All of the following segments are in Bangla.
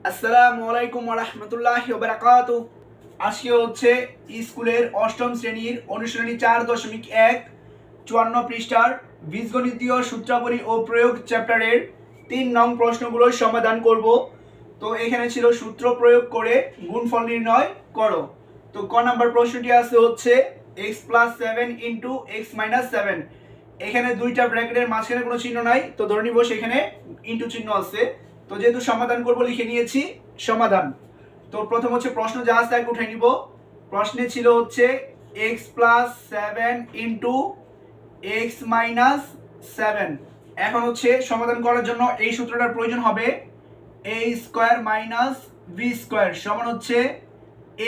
আসসালামু আলাইকুম ওয়া রাহমাতুল্লাহি ওয়া বারাকাতুহু। আজকে হচ্ছে স্কুলের অষ্টম শ্রেণীর অনুশীলনী 4.1 54 পৃষ্ঠার বীজগণিতীয় সূত্রাবলী ও প্রয়োগ চ্যাপ্টারের 3 নং প্রশ্নগুলো সমাধান করব। তো এখানে ছিল সূত্র প্রয়োগ করে গুণফল নির্ণয় করো। তো ক নাম্বার প্রশ্নটি আছে হচ্ছে x + 7 * x - 7। এখানে দুইটা ব্র্যাকেটের মাঝখানে কোনো চিহ্ন নাই, তো ধরে নিব সেখানে ইনটু চিহ্ন আছে। তো যেহেতু সমাধান করব লিখে নিয়েছি সমাধান। তো প্রথম হচ্ছে প্রশ্ন যা আছে তাকে উঠাই নিব। প্রশ্নে ছিল হচ্ছে x + 7 * x - 7। এখন হচ্ছে সমাধান করার জন্য এই সূত্রটার প্রয়োজন হবে a² - b² সমান হচ্ছে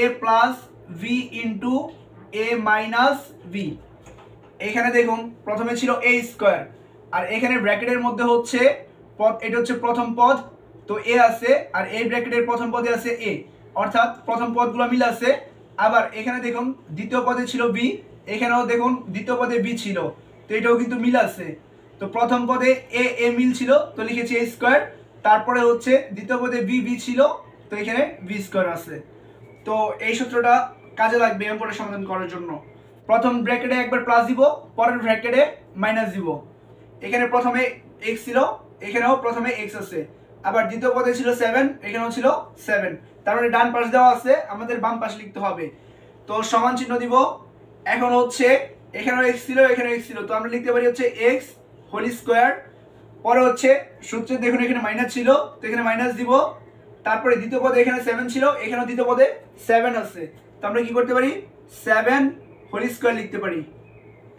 a + v * a - v। এখানে দেখুন প্রথমে ছিল a² আর এখানে ব্র্যাকেটের মধ্যে হচ্ছে পদ, এটা হচ্ছে প্রথম পদ, তো a আছে আর এই ব্র্যাকেটের প্রথম পদে আছে a, অর্থাৎ প্রথম পদগুলো মিল আছে। আবার এখানে দেখুন দ্বিতীয় পদে ছিল b, এখানেও দেখুন দ্বিতীয় পদে b ছিল, তো এটাও কিন্তু মিল আছে। তো প্রথম পদে a মিল ছিল, তো লিখেছি a²। তারপরে হচ্ছে দ্বিতীয় পদে b ছিল, তো এখানে b² আছে। তো এই সূত্রটা কাজে লাগবে অঙ্কটা সমাধান করার জন্য। প্রথম ব্র্যাকেটে একবার প্লাস দিব, পরের ব্র্যাকেটে মাইনাস দিব। এখানে প্রথমে x ছিল, এখানেও প্রথমে x আছে। আবার দ্বিতীয় পদে ছিল 7, এখানেও ছিল 7। তার মানে ডান পাশ দেওয়া আছে, আমাদের বাম পাশ লিখতে হবে। তো সমান চিহ্ন দিব। এখন হচ্ছে এখানেও x ছিল, এখানেও x ছিল, তো আমরা লিখতে পারি হচ্ছে x হোল স্কয়ার। পরে হচ্ছে সূত্রে দেখুন এখানে মাইনাস ছিল, তো এখানে মাইনাস দিব। তারপরে দ্বিতীয় পদে এখানে 7 ছিল, এখানেও দ্বিতীয় পদে 7 আছে, তো আমরা কি করতে পারি 7 হোল স্কয়ার লিখতে পারি।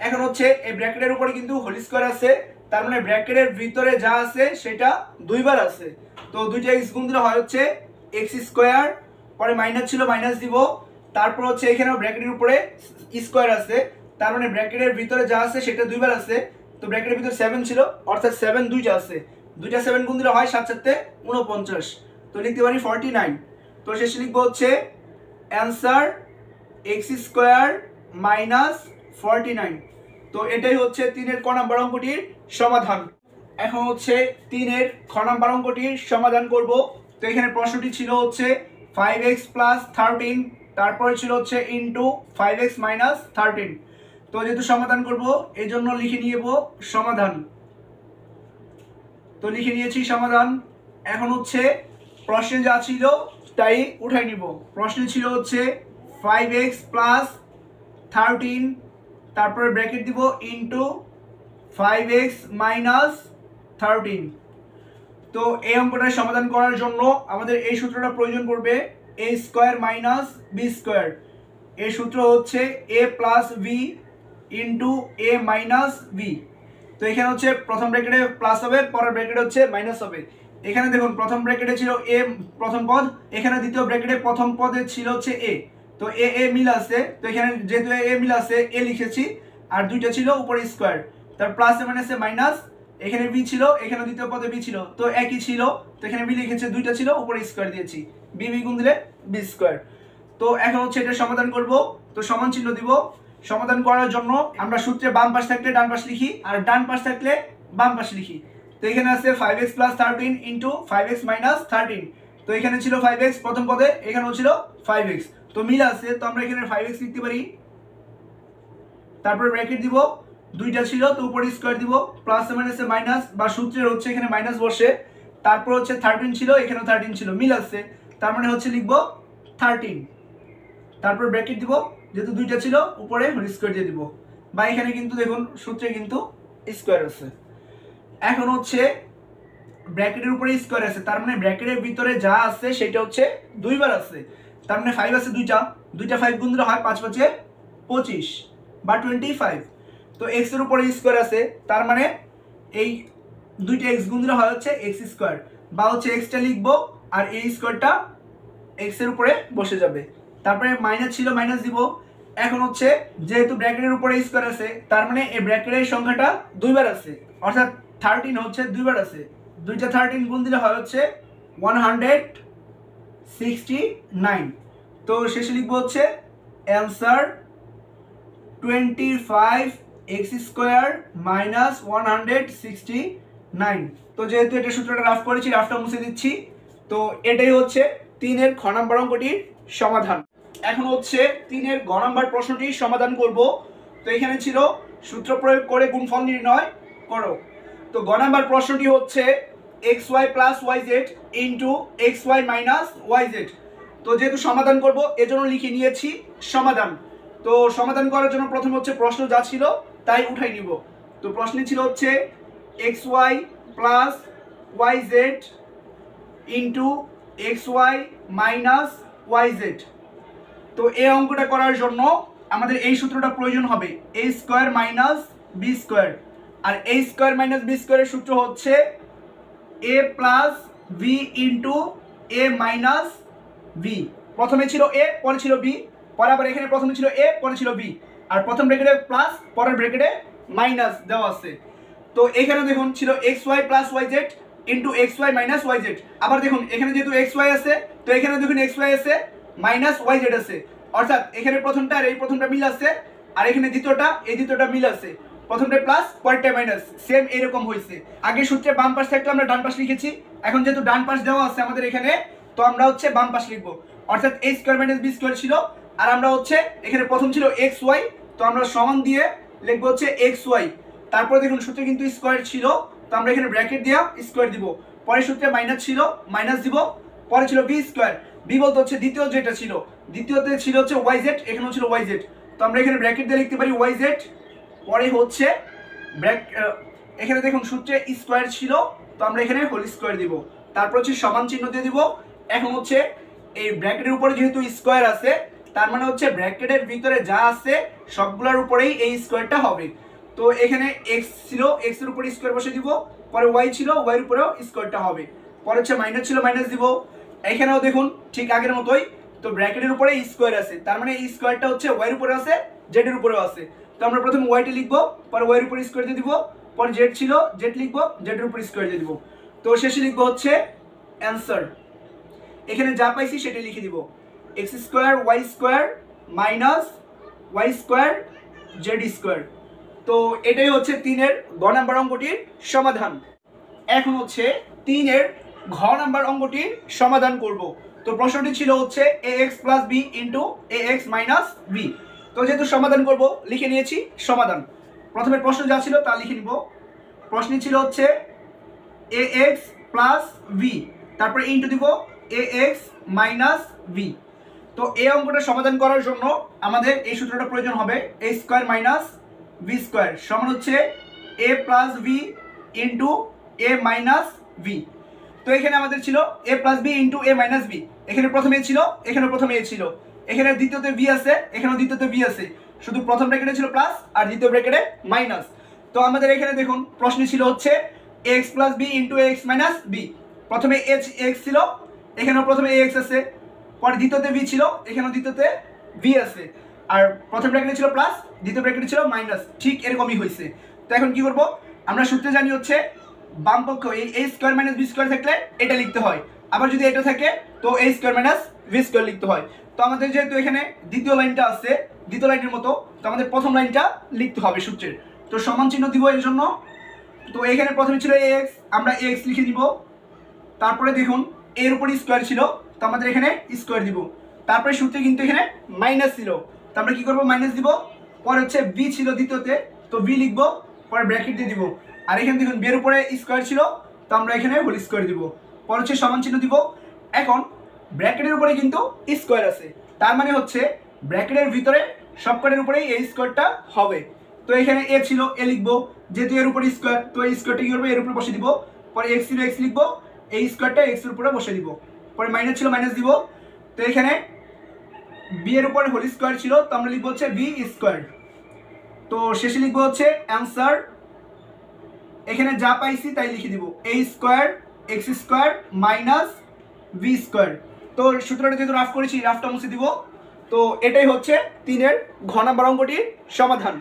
এখন হচ্ছে এই ব্র্যাকেটের উপরে কিন্তু হোল স্কয়ার আছে, তার মানে ব্র্যাকেটের ভিতরে যা আছে সেটা দুইবার আছে। তো দুইটা x গুণ দিলে হয় হচ্ছে x²। পরে মাইনাস ছিল, মাইনাস দিব। তারপর হচ্ছে এখানেও ব্র্যাকেটের উপরে স্কয়ার আছে, তার মানে ব্র্যাকেটের ভিতরে যা আছে সেটা দুইবার আছে। তো ব্র্যাকেটের ভিতরে 7 ছিল, অর্থাৎ 7 দুইটা আছে, দুইটা 7 গুণ দিলে হয় 7 7 49, তো লিখতে পারি 49। তো শেষে লিখবো হচ্ছে অ্যান্সার x² - 49। তো এটাই হচ্ছে 3-এর ক নাম্বার অঙ্কটির সমাধান। এখন হচ্ছে 3-এর খ নাম্বার অঙ্কটির সমাধান করব। তো এখানে প্রশ্নটি ছিল হচ্ছে 5x + 13, তারপরে ছিল হচ্ছে ইনটু 5x - 13। তো যেহেতু সমাধান করব এই জন্য লিখে নিব সমাধান। তো লিখে নিয়েছি সমাধান। এখন হচ্ছে প্রশ্নে যা ছিল তাই উঠাই নিব। প্রশ্নে ছিল হচ্ছে 5x + 13, তারপরে ব্র্যাকেট দিব ইনটু 5x - 13। তো এই অঙ্কটা সমাধান করার জন্য আমাদের এই সূত্রটা প্রয়োজন পড়বে a² - b²। এই সূত্র হচ্ছে a + v * a - v। তো এখানে হচ্ছে প্রথম ব্র্যাকেটে প্লাস হবে, পরের ব্র্যাকেটে হচ্ছে মাইনাস হবে। এখানে দেখুন প্রথম ব্র্যাকেটে ছিল a প্রথম পদ, এখানে দ্বিতীয় ব্র্যাকেটে প্রথম পদে ছিল হচ্ছে a, তো a মিল আছে, তো এখানে যেহেতু a মিল আছে a লিখেছি। আর দুইটা ছিল উপরে স্কয়ার, তার প্লাসে মাইনাসে মাইনাস। এখানে b ছিল, এখানে দ্বিতীয় পদে b ছিল, তো একই ছিল, তো এখানে b লিখেছে, দুইটা ছিল উপরে স্কয়ার দিয়েছি, b গুণ দিলে b²। তো এখন হচ্ছে এটা সমাধান করব। তো সমান চিহ্ন দিব। সমাধান করার জন্য আমরা সূত্রে বাম পাশ থাকলে ডান পাশ লিখি, আর ডান পাশ থাকলে বাম পাশ লিখি। তো এখানে আছে 5x + 13 * 5x - 13। তো এখানে ছিল 5x প্রথম পদে, এখানেও ছিল 5x, তো মিল আছে, তো আমরা এখানে 5x লিখতে পারি। তারপরে ব্র্যাকেট দিব, দুইটা ছিল তো উপরে স্কয়ার দিব, প্লাস মাইনাসে মাইনাস, বা সূত্রের হচ্ছে এখানে মাইনাস বসে। তারপর হচ্ছে 13 ছিল, এখানেও 13 ছিল, মিল আছে, তার মানে হচ্ছে লিখব 13। তারপর ব্র্যাকেট দিব, যেহেতু দুইটা ছিল উপরে হোল স্কয়ার দিয়ে দিব, বা এখানে কিন্তু দেখুন সূত্রে কিন্তু স্কয়ার আছে। এখন হচ্ছে ব্র্যাকেটের উপরে স্কয়ার আছে, তার মানে ব্র্যাকেটের ভিতরে যা আছে সেটা হচ্ছে দুইবার আছে। তার মানে 5 আছে দুইটা, দুইটা 5 গুণ দিলে হয় 5 5 25 বা 25। তো x এর উপরে স্কয়ার আছে, তার মানে এই দুইটা x গুণ দিলে হয় হচ্ছে x², বা হচ্ছে x টা লিখবো আর এই স্কয়ারটা x এর উপরে বসে যাবে। তারপরে মাইনাস ছিল, মাইনাস দিব। এখন হচ্ছে যেহেতু ব্র্যাকেটের উপরে স্কয়ার আছে, তার মানে এই ব্র্যাকেটের সংখ্যাটা দুইবার আছে, অর্থাৎ 13 হচ্ছে দুইবার আছে। দুইটা 13 গুণ দিলে হয় হচ্ছে 169। তো শেষে লিখবো হচ্ছে অ্যান্সার 25x² - 169। তো যেহেতু এটা সূত্রটা রাফ করেছি, রাফটা মুছে দিচ্ছি। তো এটাই হচ্ছে 3-এর খ নাম্বার অঙ্কটির সমাধান। এখন হচ্ছে 3-এর গ নাম্বার প্রশ্নটির সমাধান করব। তো এখানে ছিল সূত্র প্রয়োগ করে গুণফল নির্ণয় করো। তো গ নাম্বার প্রশ্নটি হচ্ছে xy plus yz into xy minus yz। তো যেহেতু সমাধান করব এজন্য লিখে নিয়েছি সমাধান। তো সমাধান করার জন্য প্রথমে হচ্ছে প্রশ্ন যা ছিল তাই উঠাই নিব। তো প্রশ্নে ছিল হচ্ছে xy plus yz into xy minus yz। তো এই অঙ্কটা করার জন্য আমাদের এই সূত্রটা প্রয়োজন হবে a square minus b square. আর a স্কয়ার মাইনাস b স্কয়ারের সূত্র হচ্ছে a plus v into a minus v। প্রথমে ছিল a পরে ছিল b, পরে আবার এখানে প্রথমে ছিল a পরে ছিল b, আর প্রথম ব্র্যাকেটে প্লাস পরের ব্র্যাকেটে মাইনাস দেওয়া আছে। তো এখানে দেখুন ছিল xy plus yz into xy minus yz। আবার দেখুন এখানে যেহেতু xy আছে তো এখানে দেখুন xy আছে মাইনাস yz আছে, অর্থাৎ এখানে প্রথমটা আর এই প্রথমটা মিল আছে, আর এখানে দ্বিতীয়টা এই দ্বিতীয়টা মিল আছে। প্রথমটা প্লাস পরেরটা মাইনাস, সেম এরকম হয়েছে। আগে সূত্রে বাম পাশ থাকলে আমরা ডান পাশ লিখেছি, এখন যেহেতু ডান পাশ দেওয়া আছে আমাদের এখানে তো আমরা হচ্ছে বাম পাশ লিখবো, অর্থাৎ a square minus b square ছিল। আর আমরা হচ্ছে এখানে প্রথম ছিল xy, তো আমরা সমান দিয়ে লিখবো হচ্ছে xy। তারপরে দেখুন সূত্রে কিন্তু স্কয়ার ছিল, তো আমরা এখানে ব্র্যাকেট দিয়ে স্কয়ার দিব। পরের সূত্রে মাইনাস ছিল, মাইনাস দিব। পরে ছিল b স্কয়ার, b বলতে হচ্ছে দ্বিতীয় যেটা ছিল, দ্বিতীয়তে ছিল হচ্ছে yz, এখানেও ছিল yz। তো আমরা এখানে ব্র্যাকেট দিয়ে লিখতে পারি yz। পরে হচ্ছে এখানে দেখুন সূত্রে স্কয়ার ছিল, তো আমরা এখানে হোল স্কয়ার দিব। তারপর হচ্ছে সমান চিহ্ন দিয়ে দিব। এখন হচ্ছে এই ব্র্যাকেটের উপরে যেহেতু স্কয়ার আছে তার মানে হচ্ছে ব্র্যাকেটের ভিতরে যা আছে সবগুলোর উপরেই এই স্কয়ারটা হবে। তো এখানে x ছিল, x এর উপরে স্কয়ার বসে দিব। পরে y ছিল, y এর উপরেও স্কয়ারটা হবে। পরে হচ্ছে মাইনাস ছিল, মাইনাস দিব। এখানেও দেখুন ঠিক আগের মতোই, তো ব্র্যাকেটের উপরে স্কয়ার আছে, তার মানে এই স্কয়ারটা হচ্ছে y এর উপরে আছে, z এর উপরেও আছে। তো আমরা প্রথমে y টি লিখবো, পরে y এর উপরে স্কয়ার দিয়ে দিব। পরে z ছিল, z লিখবো, z এর উপরে স্কয়ার দিয়ে দিব। তো শেষে লিখবো হচ্ছে অ্যানসার। এখানে যা পাইছি সেটা লিখে দিব, x square y square minus y square z square. তো এটাই হচ্ছে 3-এর গ নাম্বার অঙ্কটির সমাধান। এখন হচ্ছে 3-এর ঘ নাম্বার অঙ্কটির সমাধান করব। তো প্রশ্নটি ছিল হচ্ছে ax plus b into ax minus b। তো যেহেতু সমাধান করব লিখে নিয়েছি সমাধান। প্রথমে প্রশ্ন যা ছিল তা লিখে নিব। প্রশ্নে ছিল হচ্ছে ax প্লাস b, তারপরে ইন্টু দিব ax মাইনাস b। তো এই অঙ্কটা সমাধান করার জন্য আমাদের এই সূত্রটা প্রয়োজন হবে a square minus b square সমান হচ্ছে a plus b into a minus b। তো এখানে আমাদের ছিল a plus b into a minus b। এখানে প্রথমে a ছিল, এখানে প্রথমে a ছিল, এখানে দ্বিতীয়তে b আছে, এখানেও দ্বিতীয়তে b আছে, শুধু প্রথম ব্র্যাকেটে ছিল প্লাস আর দ্বিতীয় ব্র্যাকেটে মাইনাস। তো আমাদের এখানে দেখুন প্রশ্নে ছিল হচ্ছে x plus b into x minus b। প্রথমে x ছিল, এখানেও প্রথমে ax আছে, পরে দ্বিতীয়তে b ছিল, এখানেও দ্বিতীয়তে b আছে, আর প্রথম ব্র্যাকেটে ছিল প্লাস, দ্বিতীয় ব্র্যাকেটে ছিল মাইনাস, ঠিক এরকমই হয়েছে। তো এখন কি করব, আমরা সূত্রে জানি হচ্ছে বাম পক্ষ এই a square minus b square থাকলে এটা লিখতে হয়, আবার যদি এটা থাকে তো a square minus b square লিখতে হয়। তো আমাদের যেহেতু এখানে দ্বিতীয় লাইনটা আছে দ্বিতীয় লাইনের মতো, তো আমাদের প্রথম লাইনটা লিখতে হবে সূত্রের। তো সমান চিহ্ন দিব এর জন্য। তো এখানে প্রথমে ছিল ax, আমরা ax লিখে দিব। তারপরে দেখুন এর উপর স্কয়ার ছিল, তো আমাদের এখানে স্কয়ার দিব। তারপরে সূত্রে কিন্তু এখানে মাইনাস ছিল, তো আমরা কি করব, মাইনাস দিব। পরে হচ্ছে b ছিল দ্বিতীয়তে, তো b লিখব, পরে ব্র্যাকেট দিয়ে দিব। আর এখানে দেখুন b এর উপরে স্কয়ার ছিল, তো আমরা এখানে হোল স্কয়ার দিব। পরে হচ্ছে সমান চিহ্ন দিব। এখন ব্র্যাকেটের উপরে কিন্তু স্কয়ার আছে, তার মানে হচ্ছে ব্র্যাকেটের ভিতরে সবকটার উপরেই এই স্কয়ারটা হবে। তো এখানে a ছিল, a লিখব, যেহেতু এর উপরে স্কয়ার তো এই স্কয়ারটা কি করব, এর উপরে বসে দিব। পরে x ছিল, x লিখব, এই স্কয়ারটা x এর উপরে বসে দিব। পরে মাইনাস ছিল, মাইনাস দিব। তো এখানে b এর উপরে হোল স্কয়ার ছিল, তো আমরা লিখব হচ্ছে b স্কয়ার। তো শেষে লিখব হচ্ছে অ্যানসার। এখানে যা পাইছি তাই লিখে দিব, a square x square minus b square. তো সূত্রটা যেহেতু রাফ করেছি রাফটা মুছে দিব। তো এটাই হচ্ছে 3-এর ঘ নাম্বার অঙ্কটির সমাধান।